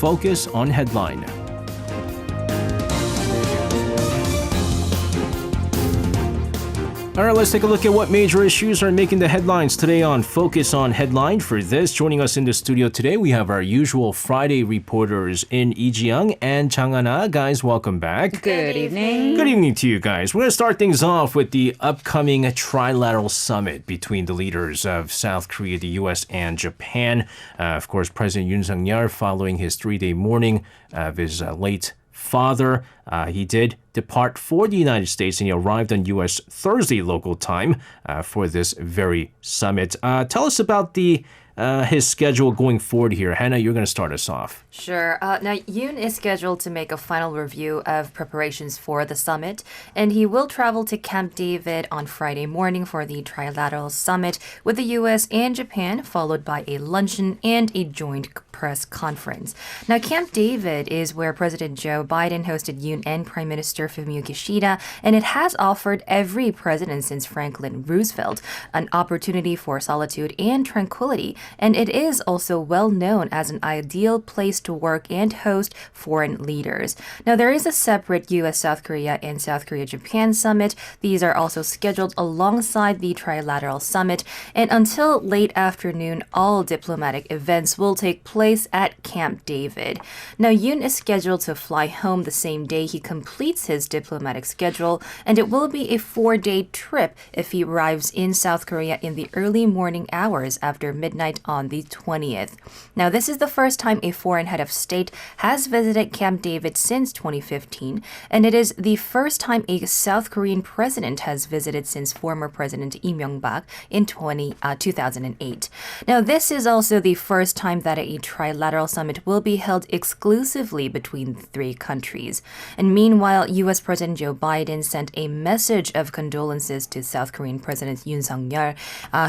Focus on Headline. All right, let's take a look at what major issues are making the headlines today on Focus on Headline. For this, joining us in the studio today, we have our usual Friday reporters in Lee Ji-young and Chang Hana. Guys, welcome back. Good evening. Good evening to you guys. We're going to start things off with the upcoming trilateral summit between the leaders of South Korea, the U.S., and Japan. Of course, President Yoon Suk-yeol, following his three-day mourning of his late father, he did depart for the United States, and he arrived on U.S. Thursday local time for this very summit. Tell us about his schedule going forward here. Hannah, you're going to start us off. Sure. Now, Yoon is scheduled to make a final review of preparations for the summit, and he will travel to Camp David on Friday morning for the trilateral summit with the U.S. and Japan, followed by a luncheon and a joint press conference. Now, Camp David is where President Joe Biden hosted Yoon and Prime Minister Fumio Kishida, and it has offered every president since Franklin Roosevelt an opportunity for solitude and tranquility, and it is also well known as an ideal place to work and host foreign leaders. Now, there is a separate U.S.-South Korea and South Korea-Japan summit. These are also scheduled alongside the trilateral summit, and until late afternoon, all diplomatic events will take place at Camp David. Now, Yoon is scheduled to fly home the same day he completes his diplomatic schedule, and it will be a 4-day trip if he arrives in South Korea in the early morning hours after midnight on the 20th. Now, this is the first time a foreign head of state has visited Camp David since 2015, and it is the first time a South Korean president has visited since former President Lee Myung-bak in 2008. Now, this is also the first time that a trilateral summit will be held exclusively between the three countries. And meanwhile, U.S. President Joe Biden sent a message of condolences to South Korean President Yoon Suk-yeol,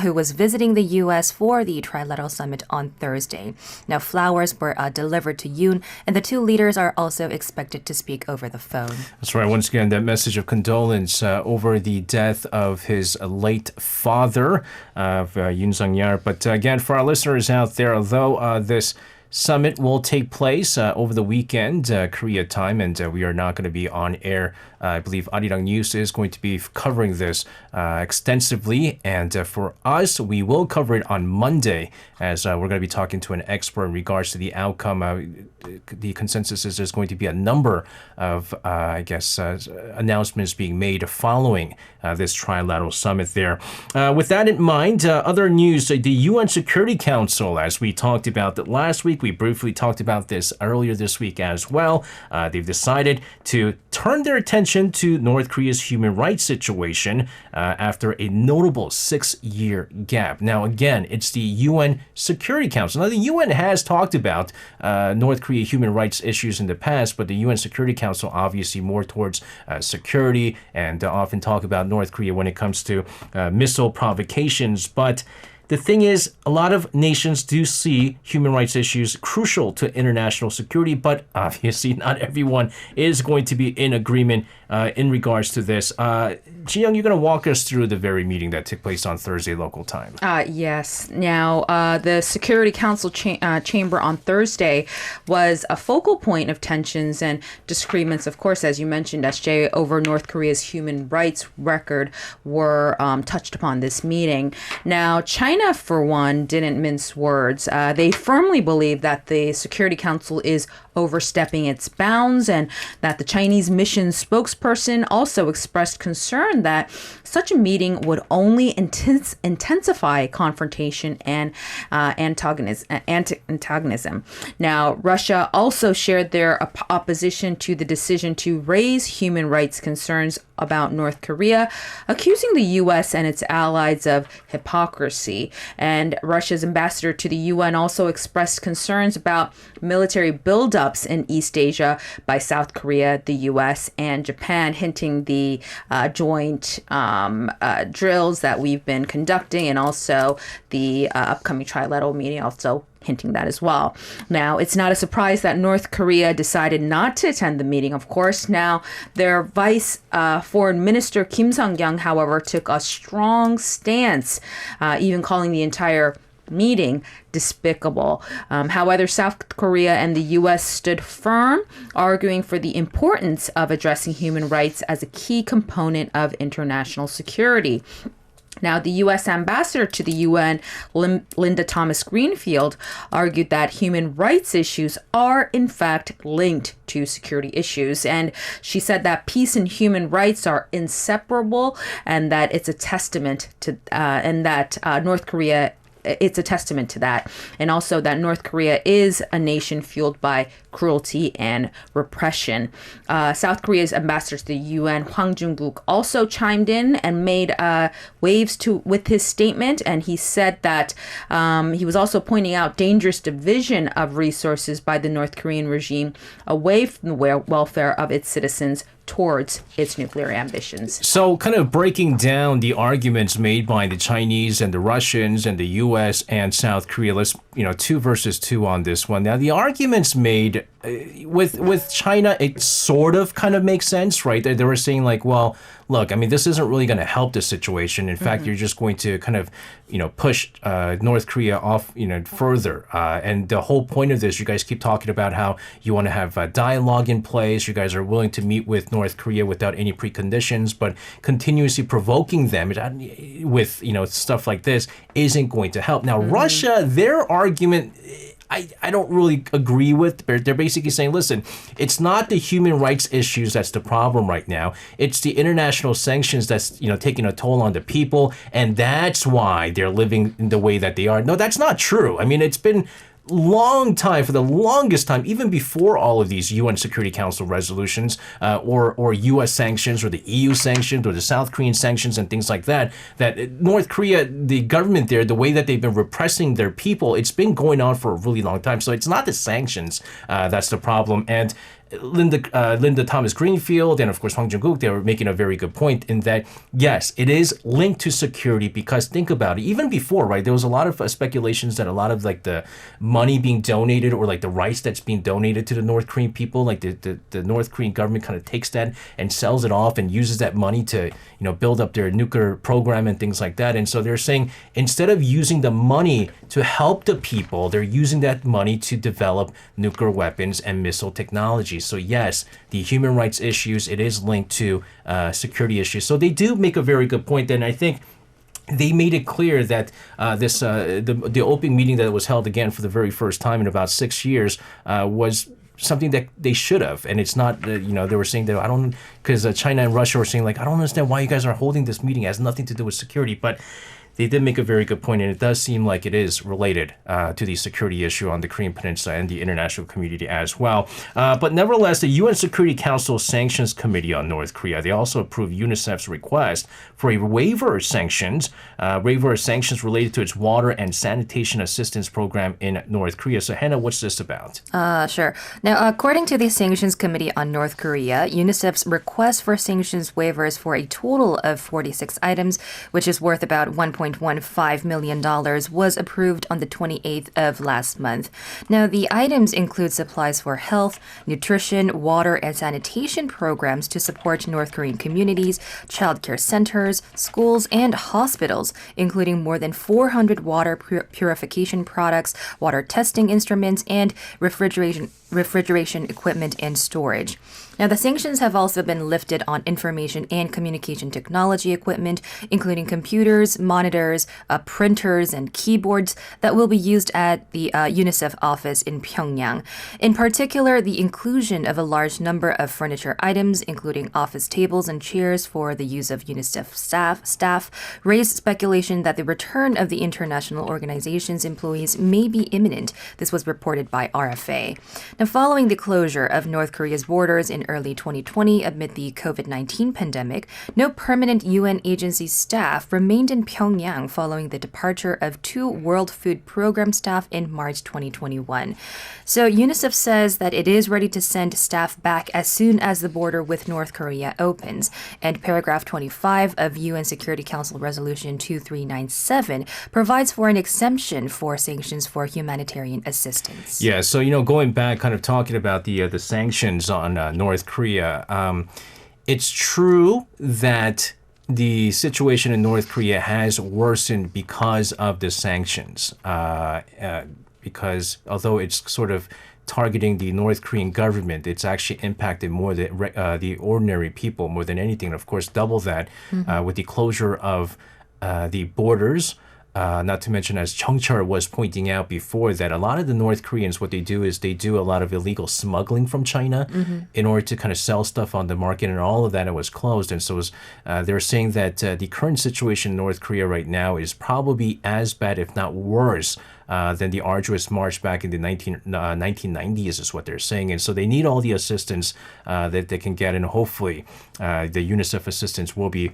who was visiting the U.S. for the trilateral summit on Thursday. Now, flowers were delivered to Yoon, and the two leaders are also expected to speak over the phone. That's right. Once again, that message of condolence over the death of his late father, Yoon Suk-yeol. But again, for our listeners out there, although this summit will take place over the weekend, Korea time, and we are not going to be on air. I believe Arirang News is going to be covering this extensively, and for us, we will cover it on Monday, as we're going to be talking to an expert in regards to the outcome. The consensus is there's going to be a number of, announcements being made following this trilateral summit there. With that in mind, other news, the UN Security Council, as we talked about last week, we briefly talked about this earlier this week as well. They've decided to turn their attention to North Korea's human rights situation after a notable 6-year gap. Now, again, it's the UN Security Council. Now, the UN has talked about North Korea human rights issues in the past, but the UN Security Council obviously more towards security and often talk about North Korea when it comes to missile provocations. But the thing is, a lot of nations do see human rights issues crucial to international security, but obviously not everyone is going to be in agreement in regards to this. Ji-young, you're going to walk us through the very meeting that took place on Thursday local time. Yes. Now, the Security Council chamber on Thursday was a focal point of tensions and disagreements, of course, as you mentioned, SJ, over North Korea's human rights record were touched upon this meeting. Now, China, for one, didn't mince words. They firmly believe that the Security Council is overstepping its bounds, and that the Chinese mission spokesperson also expressed concern that such a meeting would only intensify confrontation and antagonism. Now, Russia also shared their opposition to the decision to raise human rights concerns about North Korea, accusing the U.S. and its allies of hypocrisy. And Russia's ambassador to the UN also expressed concerns about military buildups in East Asia by South Korea, the U.S., and Japan, hinting the joint drills that we've been conducting, and also the upcoming trilateral meeting also hinting that as well. Now, it's not a surprise that North Korea decided not to attend the meeting, of course. Now, their Vice Foreign Minister Kim Sung-yeol, however, took a strong stance, even calling the entire meeting despicable. However, South Korea and the U.S. stood firm, arguing for the importance of addressing human rights as a key component of international security. Now, the U.S. ambassador to the UN, Linda Thomas-Greenfield, argued that human rights issues are, in fact, linked to security issues. And she said that peace and human rights are inseparable and that it's a testament to, it's a testament to that. And also that North Korea is a nation fueled by cruelty and repression. South Korea's ambassador to the UN, Hwang Jung-guk, also chimed in and made waves with his statement. And he said that he was also pointing out dangerous division of resources by the North Korean regime away from the welfare of its citizens towards its nuclear ambitions. So kind of breaking down the arguments made by the Chinese and the Russians and the U.S. and South Korea, let's, 2 versus 2 on this one. Now, the arguments made with China, it sort of kind of makes sense, right? They were saying like, well, look, I mean, this isn't really going to help the situation. In fact, you're just going to kind of, push North Korea off, further. And the whole point of this, you guys keep talking about how you want to have a dialogue in place. You guys are willing to meet with North Korea without any preconditions, but continuously provoking them with, stuff like this isn't going to help. Now, Russia, their argument, I don't really agree with. They're basically saying, listen, it's not the human rights issues that's the problem right now. It's the international sanctions that's, taking a toll on the people. And that's why they're living in the way that they are. No, that's not true. I mean, it's been long time, for the longest time, even before all of these UN Security Council resolutions or U.S. sanctions or the EU sanctions or the South Korean sanctions and things like that, that North Korea, the government there, the way that they've been repressing their people, it's been going on for a really long time. So it's not the sanctions that's the problem. And Linda Thomas-Greenfield and, of course, Hwang Jung-guk, they were making a very good point in that, yes, it is linked to security because think about it. Even before, right, there was a lot of speculations that a lot of, like, the money being donated or, like, the rice that's being donated to the North Korean people, like, the North Korean government kind of takes that and sells it off and uses that money to, build up their nuclear program and things like that. And so they're saying instead of using the money to help the people, they're using that money to develop nuclear weapons and missile technology. So yes, the human rights issues, it is linked to security issues. So they do make a very good point. And I think they made it clear that the open meeting that was held again for the very first time in about 6 years was something that they should have. And it's not, they were saying that, because China and Russia were saying like, I don't understand why you guys are holding this meeting. It has nothing to do with security. But they did make a very good point, and it does seem like it is related to the security issue on the Korean Peninsula and the international community as well. But nevertheless, the UN Security Council Sanctions Committee on North Korea, they also approved UNICEF's request for a waiver of sanctions related to its water and sanitation assistance program in North Korea. So, Hannah, what's this about? Sure. Now, according to the Sanctions Committee on North Korea, UNICEF's request for sanctions waivers for a total of 46 items, which is worth about $1.15 million, was approved on the 28th of last month. Now, the items include supplies for health, nutrition, water, and sanitation programs to support North Korean communities, childcare centers, schools, and hospitals, including more than 400 water purification products, water testing instruments, and refrigeration equipment and storage. Now, the sanctions have also been lifted on information and communication technology equipment, including computers, monitors, printers, and keyboards that will be used at the UNICEF office in Pyongyang. In particular, the inclusion of a large number of furniture items, including office tables and chairs for the use of UNICEF staff, raised speculation that the return of the international organization's employees may be imminent. This was reported by RFA. Now, following the closure of North Korea's borders in early 2020 amid the COVID-19 pandemic, no permanent UN agency staff remained in Pyongyang following the departure of 2 World Food Program staff in March 2021. So UNICEF says that it is ready to send staff back as soon as the border with North Korea opens. And paragraph 25 of UN Security Council Resolution 2397 provides for an exemption for sanctions for humanitarian assistance. Yeah, so, going back, kind of talking about the sanctions on North Korea, it's true that the situation in North Korea has worsened because of the sanctions. Because although it's sort of targeting the North Korean government, it's actually impacted more the ordinary people more than anything. And of course, double that with the closure of the borders. Not to mention, as Chungchar was pointing out before, that a lot of the North Koreans, what they do is they do a lot of illegal smuggling from China in order to kind of sell stuff on the market, and all of that it was closed. And so they're saying that the current situation in North Korea right now is probably as bad, if not worse, than the arduous march back in the 1990s is what they're saying. And so they need all the assistance that they can get, and hopefully the UNICEF assistance will be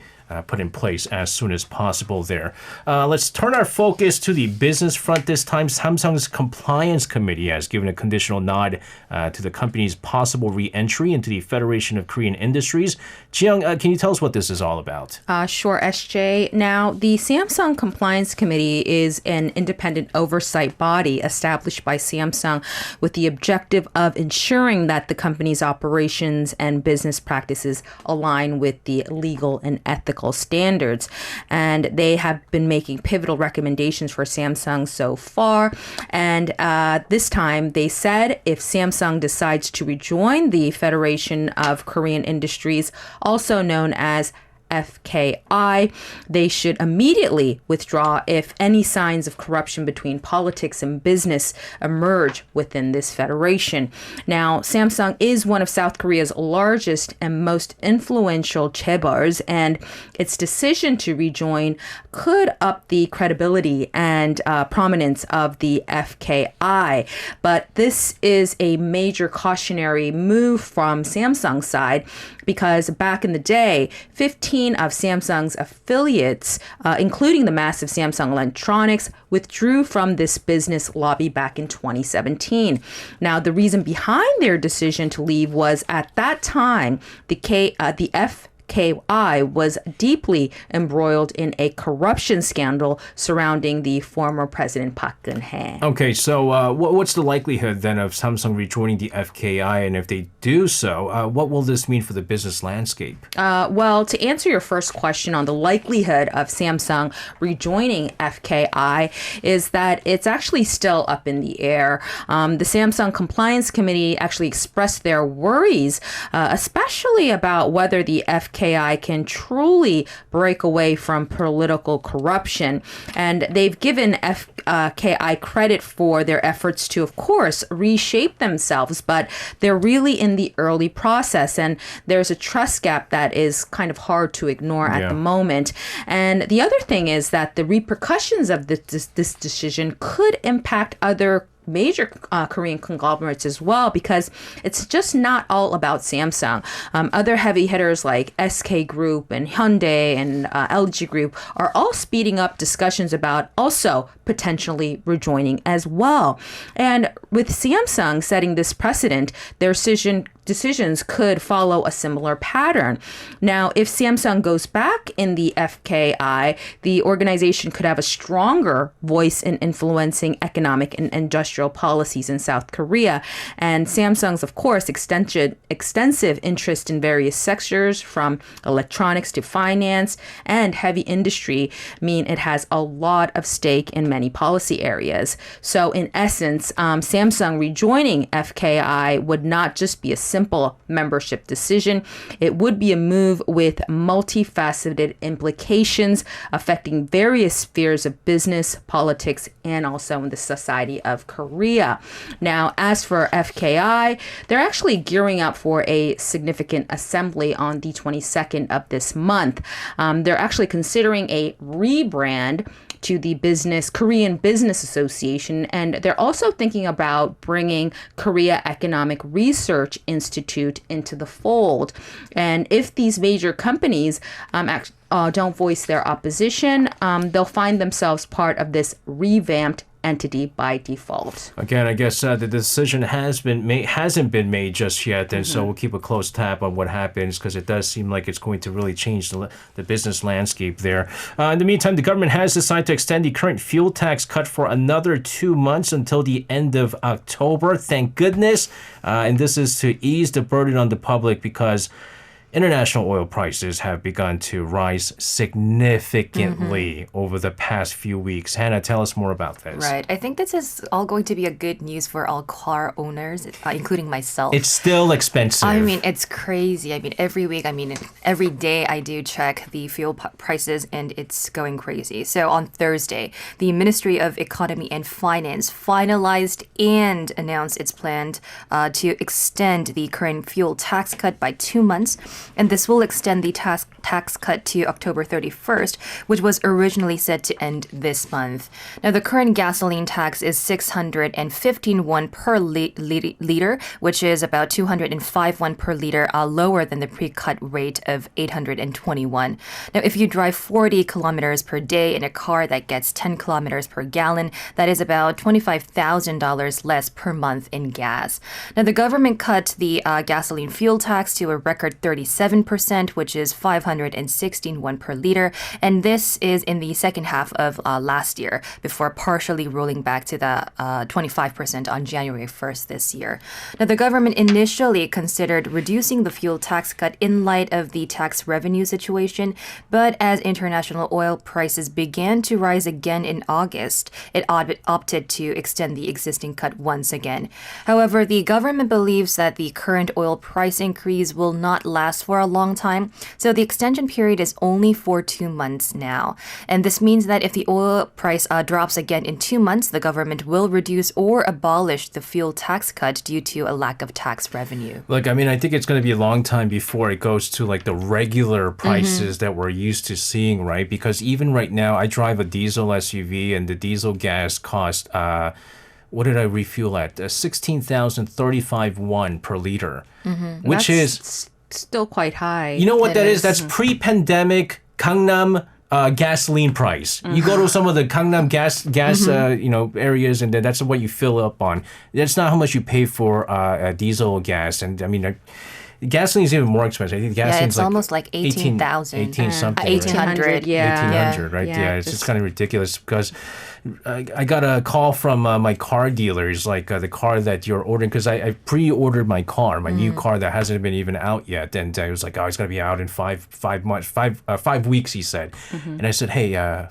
put in place as soon as possible there. Let's turn our focus to the business front this time. Samsung's Compliance Committee has given a conditional nod to the company's possible re-entry into the Federation of Korean Industries. Jiyoung, can you tell us what this is all about? Sure, SJ. Now, the Samsung Compliance Committee is an independent oversight body established by Samsung with the objective of ensuring that the company's operations and business practices align with the legal and ethical standards. And they have been making pivotal recommendations for Samsung so far. And this time they said if Samsung decides to rejoin the Federation of Korean Industries, also known as FKI, they should immediately withdraw if any signs of corruption between politics and business emerge within this federation. Now, Samsung is one of South Korea's largest and most influential chaebols, and its decision to rejoin could up the credibility and prominence of the FKI. But this is a major cautionary move from Samsung's side because back in the day, 15 of Samsung's affiliates, including the massive Samsung Electronics, withdrew from this business lobby back in 2017. Now, the reason behind their decision to leave was at that time, the FKI was deeply embroiled in a corruption scandal surrounding the former President Park Geun-hye. Okay, so what's the likelihood then of Samsung rejoining the FKI? And if they do so, what will this mean for the business landscape? Well, to answer your first question on the likelihood of Samsung rejoining FKI is that it's actually still up in the air. The Samsung Compliance Committee actually expressed their worries, especially about whether the FKI can truly break away from political corruption. And they've given FKI credit for their efforts to, of course, reshape themselves, but they're really in the early process. And there's a trust gap that is kind of hard to ignore at the moment. And the other thing is that the repercussions of this decision could impact other major Korean conglomerates as well, because it's just not all about Samsung. Other heavy hitters like SK Group and Hyundai and LG Group are all speeding up discussions about also potentially rejoining as well. And with Samsung setting this precedent, their decisions could follow a similar pattern. Now, if Samsung goes back in the FKI, the organization could have a stronger voice in influencing economic and industrial policies in South Korea. And Samsung's, of course, extensive interest in various sectors from electronics to finance and heavy industry mean it has a lot of stake in many policy areas. So in essence, Samsung rejoining FKI would not just be a simple membership decision. It would be a move with multifaceted implications affecting various spheres of business, politics, and also in the society of Korea. Now, as for FKI, they're actually gearing up for a significant assembly on the 22nd of this month. They're actually considering a rebrand to the Korean Business Association, and they're also thinking about bringing Korea Economic Research Institute into the fold. And if these major companies don't voice their opposition, they'll find themselves part of this revamped entity by default. Again, I guess the decision hasn't been made just yet, and so we'll keep a close tab on what happens, because it does seem like it's going to really change the business landscape there. In the meantime, the government has decided to extend the current fuel tax cut for another 2 months until the end of October. Thank goodness. And this is to ease the burden on the public, because international oil prices have begun to rise significantly over the past few weeks. Hannah, tell us more about this. Right. I think this is all going to be a good news for all car owners, including myself. It's still expensive. I mean, it's crazy. I mean, every week, every day I do check the fuel prices and it's going crazy. So on Thursday, the Ministry of Economy and Finance finalized and announced its plan to extend the current fuel tax cut by 2 months. And this will extend the tax cut to October 31st, which was originally set to end this month. Now, the current gasoline tax is 615 won per liter, which is about 205 won per liter, lower than the pre-cut rate of 821. Now, if you drive 40 kilometers per day in a car that gets 10 kilometers per gallon, that is about $25,000 less per month in gas. Now, the government cut the gasoline fuel tax to a record 37%, which is 516 won per liter. And this is in the second half of last year, before partially rolling back to the 25% on January 1st this year. Now, the government initially considered reducing the fuel tax cut in light of the tax revenue situation, but as international oil prices began to rise again in August, it opted to extend the existing cut once again. However, the government believes that the current oil price increase will not last for a long time, so the extension period is only for 2 months now. And this means that if the oil price drops again in 2 months, the government will reduce or abolish the fuel tax cut due to a lack of tax revenue. Look, I mean, I think it's going to be a long time before it goes to like the regular prices that we're used to seeing, right? Because even right now, I drive a diesel SUV and the diesel gas cost, what did I refuel at? 16,035 won per liter, which is still quite high. You know what that is? That's pre-pandemic Gangnam gasoline price. You go to some of the Gangnam gas areas, and then that's what you fill up on. That's not how much you pay for diesel gas. And I mean, gasoline is even more expensive. I think gasoline's it's almost like 18,000. 18 something. 1,800. Right? Yeah. 1,800, right? Yeah, it's just kind of ridiculous because I got a call from my car dealers, like the car that you're ordering, because I pre-ordered my car, my new car that hasn't been even out yet. And it was like, oh, it's going to be out in 5 weeks, he said. And I said, hey,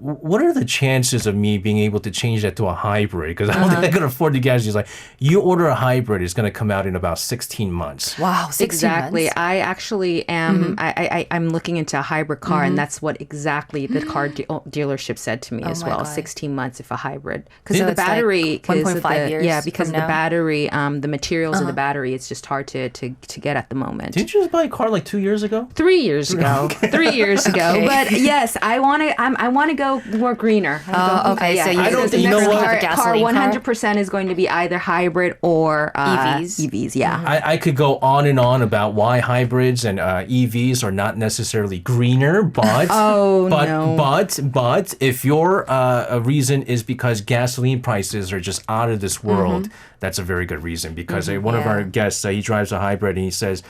what are the chances of me being able to change that to a hybrid? Because I don't think I could afford the gas. He's like, you order a hybrid, it's going to come out in about 16 months. Wow, 16 exactly. months? I actually am. I'm looking into a hybrid car, and that's what exactly the car dealership said to me as well. God. 16 months if a hybrid, because So the it's like battery, 1.5 years. yeah, because from the now? battery, the materials of the battery, it's just hard to get at the moment. Didn't you just buy a car like 2 years ago? 3 years ago. 3 years ago. Okay. But yes, I want to go more greener. okay, so I don't think- you know currently what? have a car gasoline 100% is going to be either hybrid or EVs. EVs, yeah. I could go on and on about why hybrids and EVs are not necessarily greener, but but if your reason is because gasoline prices are just out of this world, that's a very good reason. Because one of our guests, he drives a hybrid, and he says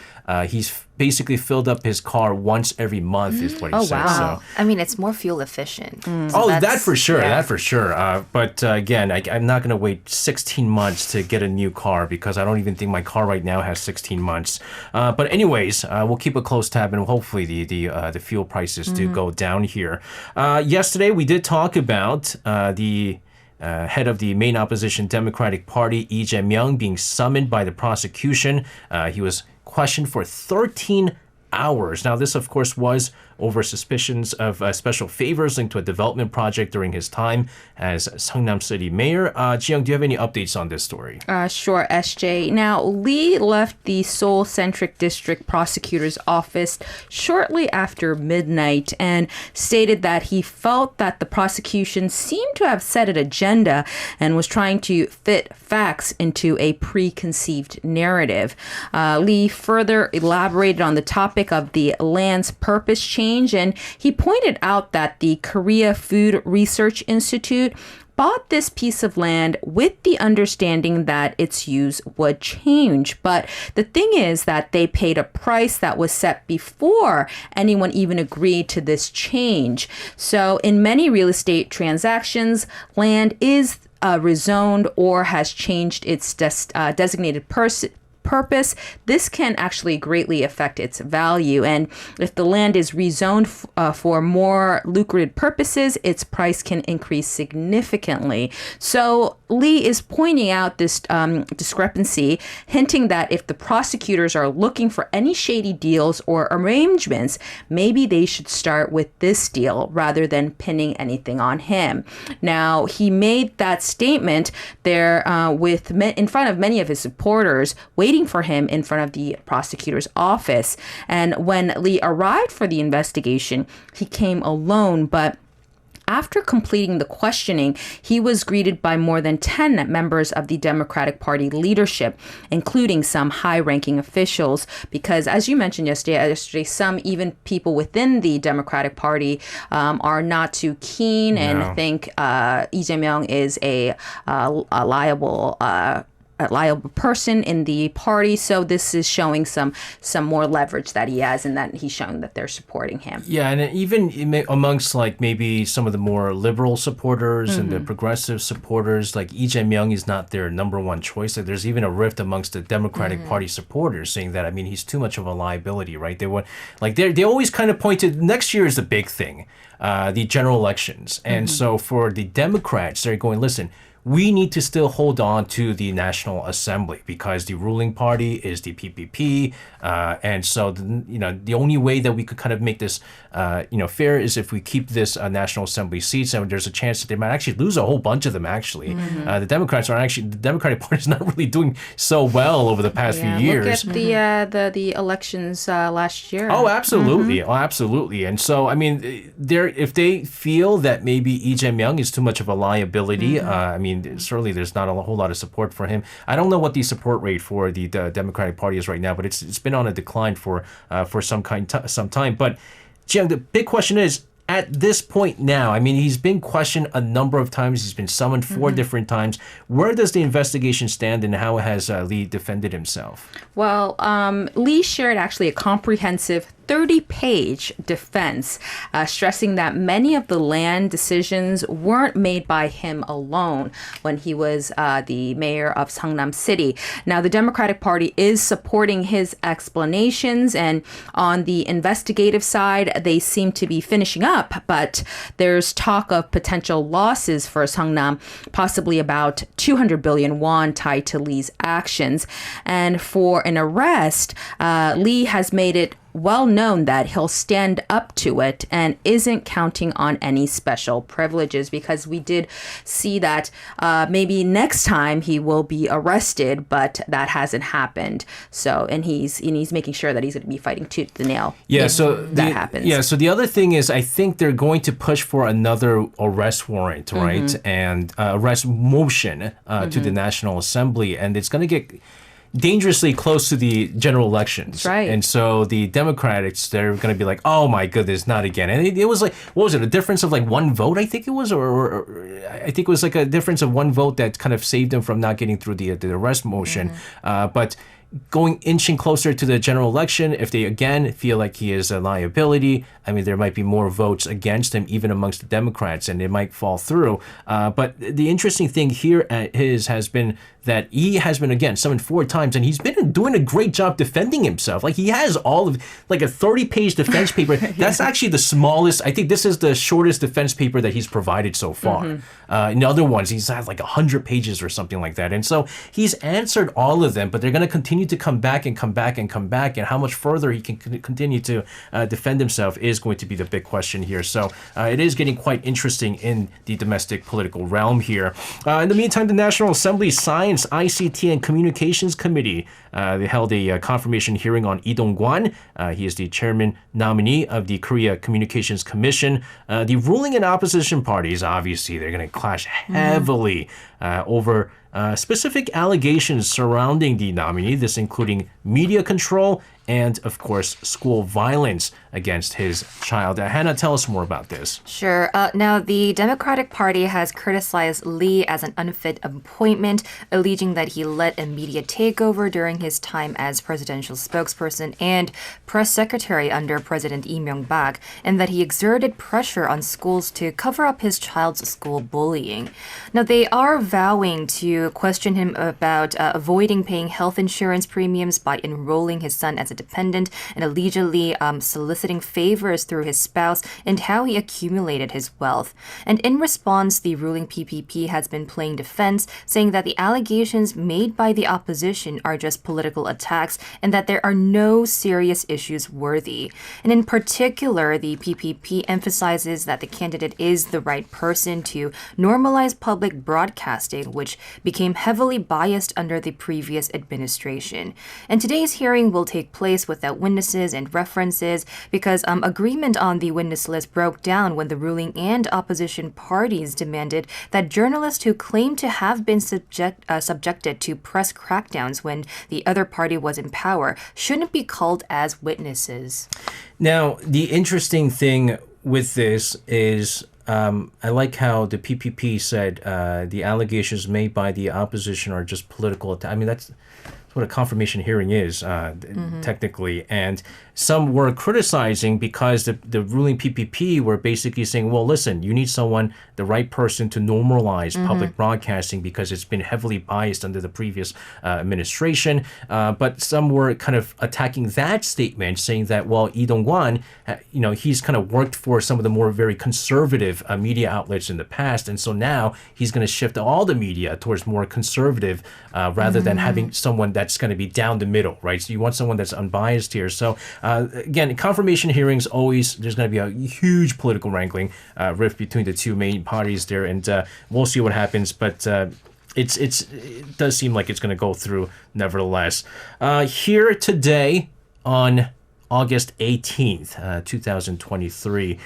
he's basically filled up his car once every month, is what he said. wow. So. I mean, it's more fuel efficient. So That for sure. yeah. That for sure. But again, I'm not going to wait 16 months to get a new car because I don't even think my car right now has 16 months. But anyways, we'll keep a close tab and hopefully the fuel prices do go down here. Yesterday, we did talk about the head of the main opposition Democratic Party, Lee Jae-myung, being summoned by the prosecution. He was questioned for 13 hours. Now, this, of course, was over suspicions of special favors linked to a development project during his time as Seongnam City Mayor. Ji-young, do you have any updates on this story? Sure, SJ. Now, Lee left the Seoul Centric District Prosecutor's office shortly after midnight and stated that he felt that the prosecution seemed to have set an agenda and was trying to fit facts into a preconceived narrative. Lee further elaborated on the topic of the land's purpose change, and he pointed out that the Korea Food Research Institute bought this piece of land with the understanding that its use would change. But the thing is that they paid a price that was set before anyone even agreed to this change. So in many real estate transactions, land is rezoned or has changed its designated purpose, this can actually greatly affect its value. And if the land is rezoned for more lucrative purposes, its price can increase significantly. So Lee is pointing out this discrepancy, hinting that if the prosecutors are looking for any shady deals or arrangements, maybe they should start with this deal rather than pinning anything on him. Now, he made that statement there in front of many of his supporters, waiting for him in front of the prosecutor's office. And when Lee arrived for the investigation, he came alone, but after completing the questioning, he was greeted by more than 10 members of the Democratic Party leadership, including some high-ranking officials, because as you mentioned yesterday, some even people within the Democratic Party are not too keen and think Lee Jae-myung is a liable person in the party. So this is showing some more leverage that he has, and that he's showing that they're supporting him. Yeah, and even amongst like maybe some of the more liberal supporters and the progressive supporters, like Lee Jae-myung is not their number one choice. Like, there's even a rift amongst the Democratic Party supporters saying that, I mean, he's too much of a liability, right? They always kind of point to next year is the big thing, the general elections. And so for the Democrats, they're going, listen, we need to still hold on to the National Assembly because the ruling party is the PPP. And so, the only way that we could kind of make this, fair is if we keep this National Assembly seats, and there's a chance that they might actually lose a whole bunch of them, actually. The Democratic Party is not really doing so well over the past few years. Look at the elections last year. Oh, absolutely. Oh, absolutely. And so, I mean, if they feel that maybe Lee Jae-myung is too much of a liability, certainly there's not a whole lot of support for him. I don't know what the support rate for the Democratic Party is right now, but it's been on a decline for some time. But Jim, the big question is, at this point now, I mean, he's been questioned a number of times. He's been summoned 4 different times. Where does the investigation stand, and how has Lee defended himself? Well, Lee shared actually a comprehensive 30-page defense, stressing that many of the land decisions weren't made by him alone when he was the mayor of Seongnam City. Now, the Democratic Party is supporting his explanations, and on the investigative side, they seem to be finishing up, but there's talk of potential losses for Seongnam, possibly about 200 billion won tied to Lee's actions. And for an arrest, Lee has made it well known that he'll stand up to it and isn't counting on any special privileges, because we did see that maybe next time he will be arrested, but that hasn't happened. So, and he's making sure that he's going to be fighting tooth and nail. Yeah, that happens. Yeah, so the other thing is, I think they're going to push for another arrest warrant, right, and arrest motion to the National Assembly, and it's going to get dangerously close to the general elections. Right. And so the Democrats, they're going to be like, oh my goodness, not again. And it was like, what was it, a difference of like 1 vote, I think it was? Or I think it was like a difference of 1 vote that kind of saved them from not getting through the arrest motion. But inching closer to the general election, if they again feel like he is a liability, I mean, there might be more votes against him even amongst the Democrats, and it might fall through. But the interesting thing here has been that he has been, again, summoned 4 times, and he's been doing a great job defending himself. Like, he has like a 30-page defense paper. That's actually the smallest. I think this is the shortest defense paper that he's provided so far. In other ones, he's had like 100 pages or something like that. And so he's answered all of them, but they're going to continue to come back. And how much further he can continue to defend himself is going to be the big question here. So it is getting quite interesting in the domestic political realm here. In the meantime, the National Assembly Science, ICT, and Communications Committee, they held a confirmation hearing on Dong-kwan. He is the chairman nominee of the Korea Communications Commission. The ruling and opposition parties, obviously, they're going to clash heavily over specific allegations surrounding the nominee, this including media control and, of course, school violence against his child. Hannah, tell us more about this. Sure. Now, the Democratic Party has criticized Lee as an unfit appointment, alleging that he led a media takeover during his time as presidential spokesperson and press secretary under President Lee Myung-bak, and that he exerted pressure on schools to cover up his child's school bullying. Now, they are vowing to to question him about avoiding paying health insurance premiums by enrolling his son as a dependent and allegedly soliciting favors through his spouse, and how he accumulated his wealth. And in response, the ruling PPP has been playing defense, saying that the allegations made by the opposition are just political attacks and that there are no serious issues worthy. And in particular, the PPP emphasizes that the candidate is the right person to normalize public broadcasting, which became heavily biased under the previous administration. And today's hearing will take place without witnesses and references because agreement on the witness list broke down when the ruling and opposition parties demanded that journalists who claim to have been subjected to press crackdowns when the other party was in power shouldn't be called as witnesses. Now, the interesting thing with this is I like how the PPP said the allegations made by the opposition are just political. I mean, that's what a confirmation hearing is, technically. And some were criticizing because the ruling PPP were basically saying, well, listen, you need someone, the right person to normalize public broadcasting because it's been heavily biased under the previous administration. But some were kind of attacking that statement, saying that, well, Lee Dong-kwan, he's kind of worked for some of the more very conservative media outlets in the past. And so now he's going to shift all the media towards more conservative rather than having someone that's going to be down the middle, right? So you want someone that's unbiased here. So again, confirmation hearings, always there's going to be a huge political wrangling rift between the two main parties there, and we'll see what happens. But it does seem like it's going to go through nevertheless. Here today on August 18th, 2023,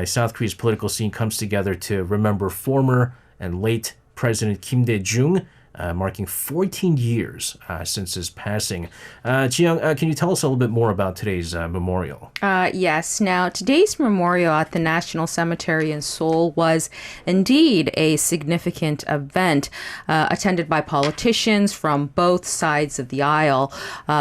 South Korea's political scene comes together to remember former and late President Kim Dae-jung, marking 14 years since his passing. Ji-young, can you tell us a little bit more about today's memorial? Yes. Now, today's memorial at the National Cemetery in Seoul was indeed a significant event attended by politicians from both sides of the aisle.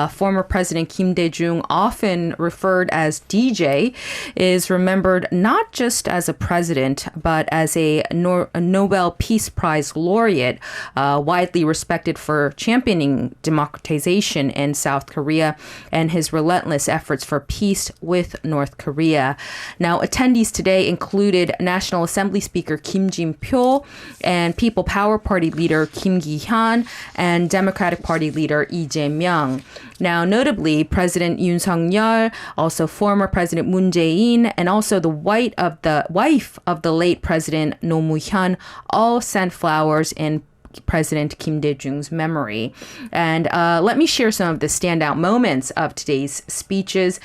Former President Kim Dae-jung, often referred as DJ, is remembered not just as a president, but as a Nobel Peace Prize laureate, widely respected for championing democratization in South Korea and his relentless efforts for peace with North Korea. Now, attendees today included National Assembly Speaker Kim Jin-pyo and People Power Party leader Kim Ki-hyun and Democratic Party leader Lee Jae-myung. Now, notably, President Yoon Suk-yeol, also former President Moon Jae-in, and also the wife of the late President Roh Moo-hyun all sent flowers in President Kim Dae-jung's memory. And let me share some of the standout moments of today's speeches.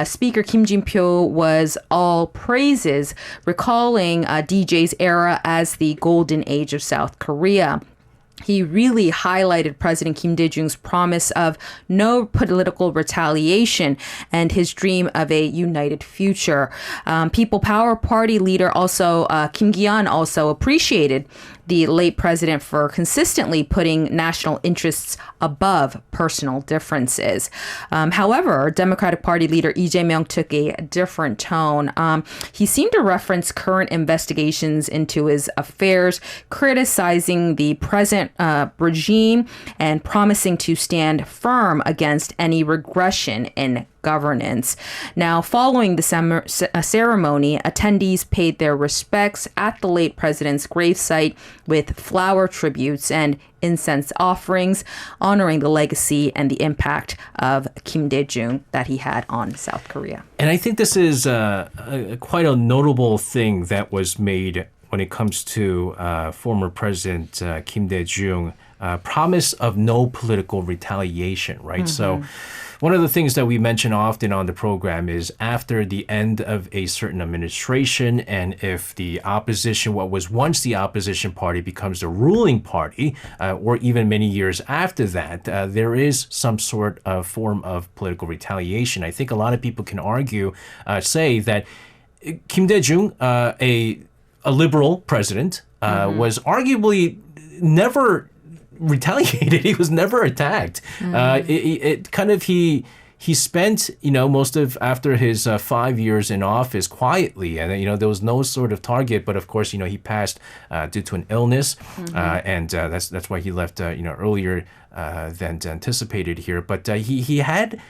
Speaker Kim Jin-pyo was all praises, recalling DJ's era as the golden age of South Korea. He really highlighted President Kim Dae-jung's promise of no political retaliation and his dream of a united future. People Power Party leader Kim Ki-hyun also appreciated the late president for consistently putting national interests above personal differences. However, Democratic Party leader Lee Jae-myung took a different tone. He seemed to reference current investigations into his affairs, criticizing the present regime and promising to stand firm against any regression in governance. Now, following the ceremony, attendees paid their respects at the late president's gravesite with flower tributes and incense offerings, honoring the legacy and the impact of Kim Dae-jung that he had on South Korea. And I think this is quite a notable thing that was made when it comes to former President Kim Dae-jung, promise of no political retaliation, right? So one of the things that we mention often on the program is after the end of a certain administration, and if the opposition, what was once the opposition party, becomes the ruling party, or even many years after that, there is some sort of form of political retaliation. I think a lot of people can argue, say that Kim Dae-jung, a liberal president, was arguably never retaliated. He was never attacked. He he spent, most of after his 5 years in office quietly, and there was no sort of target. But of course, he passed due to an illness, and that's why he left, earlier than anticipated here. But he had.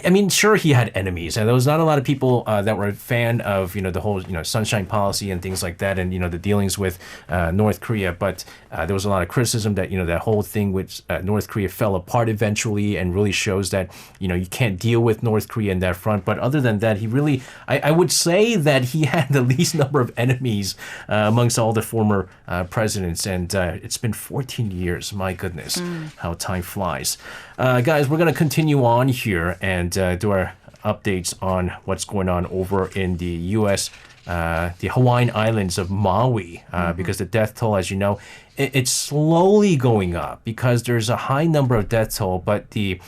I mean, sure, he had enemies, and there was not a lot of people that were a fan of, the whole, sunshine policy and things like that, and, the dealings with North Korea. But there was a lot of criticism that, that whole thing with North Korea fell apart eventually, and really shows that, you can't deal with North Korea in that front. But other than that, he really, I would say that he had the least number of enemies amongst all the former presidents. And it's been 14 years. My goodness, how time flies. Guys, we're going to continue on here and do our updates on what's going on over in the U.S., the Hawaiian Islands of Maui, because the death toll, as you know, it's slowly going up because there's a high number of death toll, but the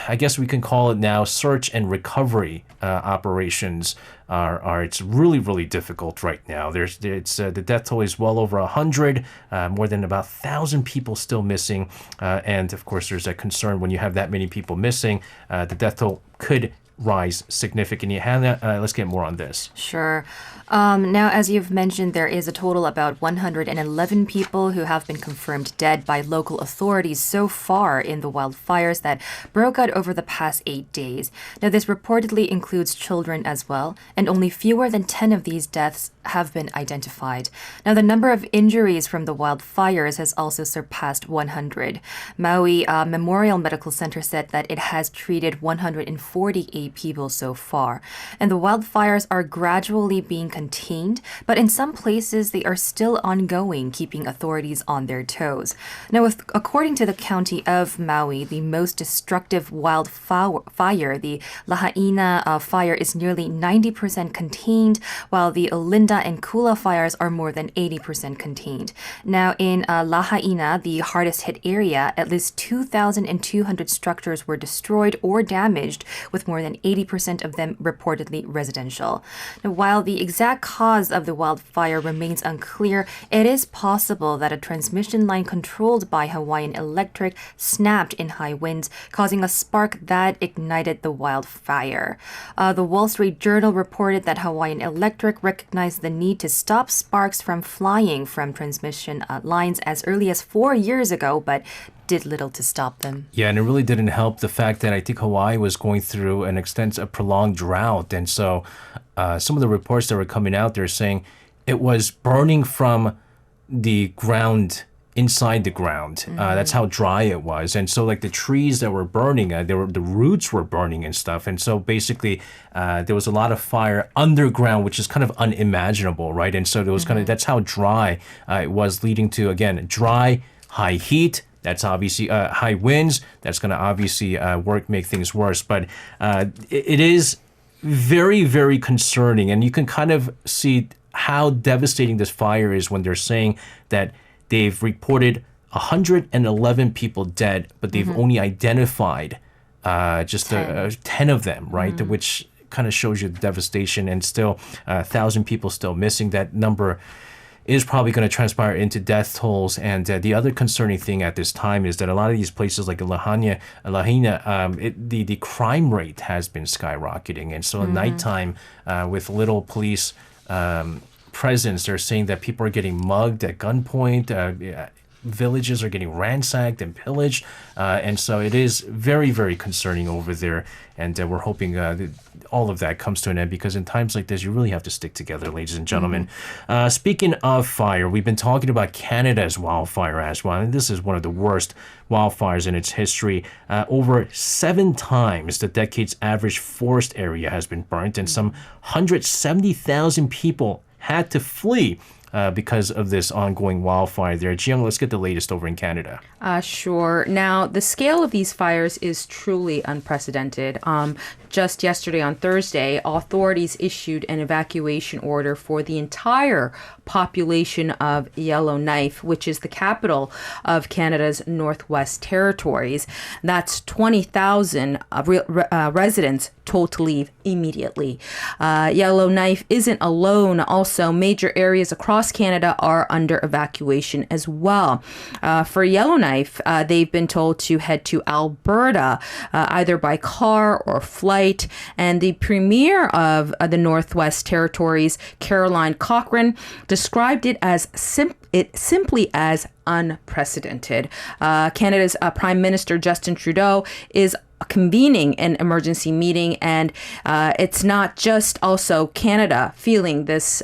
I guess we can call it now search and recovery operations are it's really, really difficult right now. The death toll is well over 100, more than about 1,000 people still missing, and of course there's a concern when you have that many people missing, the death toll could rise significantly. Hannah, let's get more on this. Sure. Now, as you've mentioned, there is a total about 111 people who have been confirmed dead by local authorities so far in the wildfires that broke out over the past 8 days. Now, this reportedly includes children as well, and only fewer than 10 of these deaths have been identified. Now, the number of injuries from the wildfires has also surpassed 100. Maui Memorial Medical Center said that it has treated 148 people so far, and the wildfires are gradually being contained, but in some places they are still ongoing, keeping authorities on their toes. Now, according to the county of Maui, the most destructive wildfire, the Lahaina fire, is nearly 90% contained, while the Olinda and Kula fires are more than 80% contained. Now, in Lahaina, the hardest hit area, at least 2,200 structures were destroyed or damaged, with more than 80% of them reportedly residential. Now, while the exact cause of the wildfire remains unclear, it is possible that a transmission line controlled by Hawaiian Electric snapped in high winds, causing a spark that ignited the wildfire. The Wall Street Journal reported that Hawaiian Electric recognized the need to stop sparks from flying from transmission lines as early as 4 years ago, but did little to stop them. Yeah, and it really didn't help the fact that I think Hawaii was going through an extensive, prolonged drought. And so some of the reports that were coming out there saying it was burning from the ground, inside the ground. That's how dry it was. And so like the trees that were burning, the roots were burning and stuff. And so basically there was a lot of fire underground, which is kind of unimaginable, right? And so there was that's how dry it was, leading to, again, dry, high heat. That's obviously high winds. That's going to obviously make things worse. But it is very, very concerning. And you can kind of see how devastating this fire is when they're saying that they've reported 111 people dead, but they've only identified just 10 of them, right? Which kind of shows you the devastation, and still 1,000 people still missing. That number is probably going to transpire into death tolls. And the other concerning thing at this time is that a lot of these places like Lahaina, the crime rate has been skyrocketing. And so at nighttime, with little police presence, they're saying that people are getting mugged at gunpoint. Villages are getting ransacked and pillaged. And so it is very, very concerning over there. And we're hoping that all of that comes to an end, because in times like this, you really have to stick together, ladies and gentlemen. Speaking of fire, we've been talking about Canada's wildfire as well. And this is one of the worst wildfires in its history. Over 7 times the decade's average forest area has been burnt, and some 170,000 people had to flee because of this ongoing wildfire there. Jiyoung, let's get the latest over in Canada. Sure. Now, the scale of these fires is truly unprecedented. Just yesterday on Thursday, authorities issued an evacuation order for the entire population of Yellowknife, which is the capital of Canada's Northwest Territories. That's 20,000 residents told to leave immediately. Yellowknife isn't alone. Also, major areas across across Canada are under evacuation as well. For Yellowknife, they've been told to head to Alberta, either by car or flight. And the Premier of the Northwest Territories, Caroline Cochrane, described it as simply as unprecedented. Canada's Prime Minister Justin Trudeau is convening an emergency meeting, and it's not just also Canada feeling this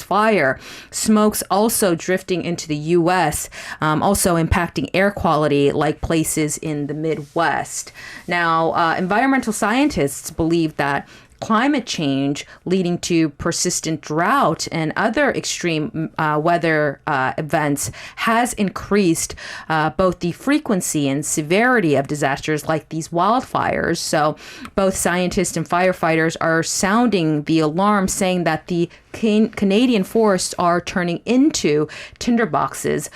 fire. Smoke's also drifting into the U.S., also impacting air quality like places in the Midwest. Now, environmental scientists believe that climate change leading to persistent drought and other extreme weather events has increased both the frequency and severity of disasters like these wildfires. So both scientists and firefighters are sounding the alarm, saying that the Canadian forests are turning into tinderboxes,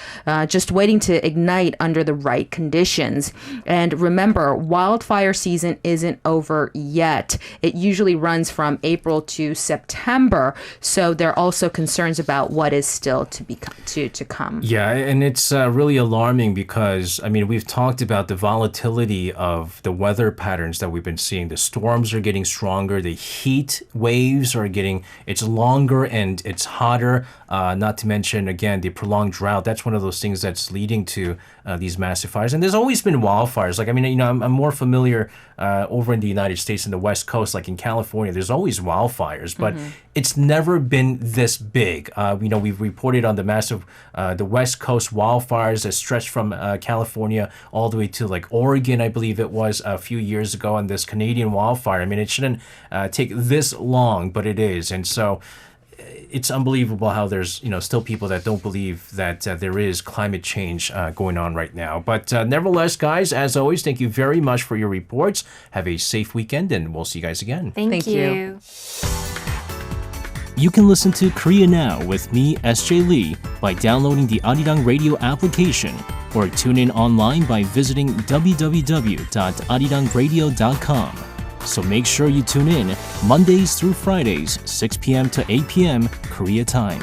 just waiting to ignite under the right conditions. And remember, wildfire season isn't over yet. It usually runs from April to September, so there are also concerns about what is still to come. Yeah, and it's really alarming because, I mean, we've talked about the volatility of the weather patterns that we've been seeing. The storms are getting stronger, the heat waves are it's longer and it's hotter, not to mention, again, the prolonged drought. That's one of those things that's leading to these massive fires. And there's always been wildfires. Like, I mean, you know, I'm more familiar over in the United States in the West Coast, like in California, there's always wildfires, but it's never been this big. You know, we've reported on the massive, the West Coast wildfires that stretched from California all the way to like Oregon, I believe it was a few years ago, and this Canadian wildfire. I mean, it shouldn't take this long, but it is. And so it's unbelievable how there's, you know, still people that don't believe that there is climate change going on right now. But nevertheless, guys, as always, thank you very much for your reports. Have a safe weekend, and we'll see you guys again. Thank you. You can listen to Korea Now with me, SJ Lee, by downloading the Arirang Radio application, or tune in online by visiting www.arirangradio.com. So make sure you tune in Mondays through Fridays, 6 p.m. to 8 p.m. Korea time.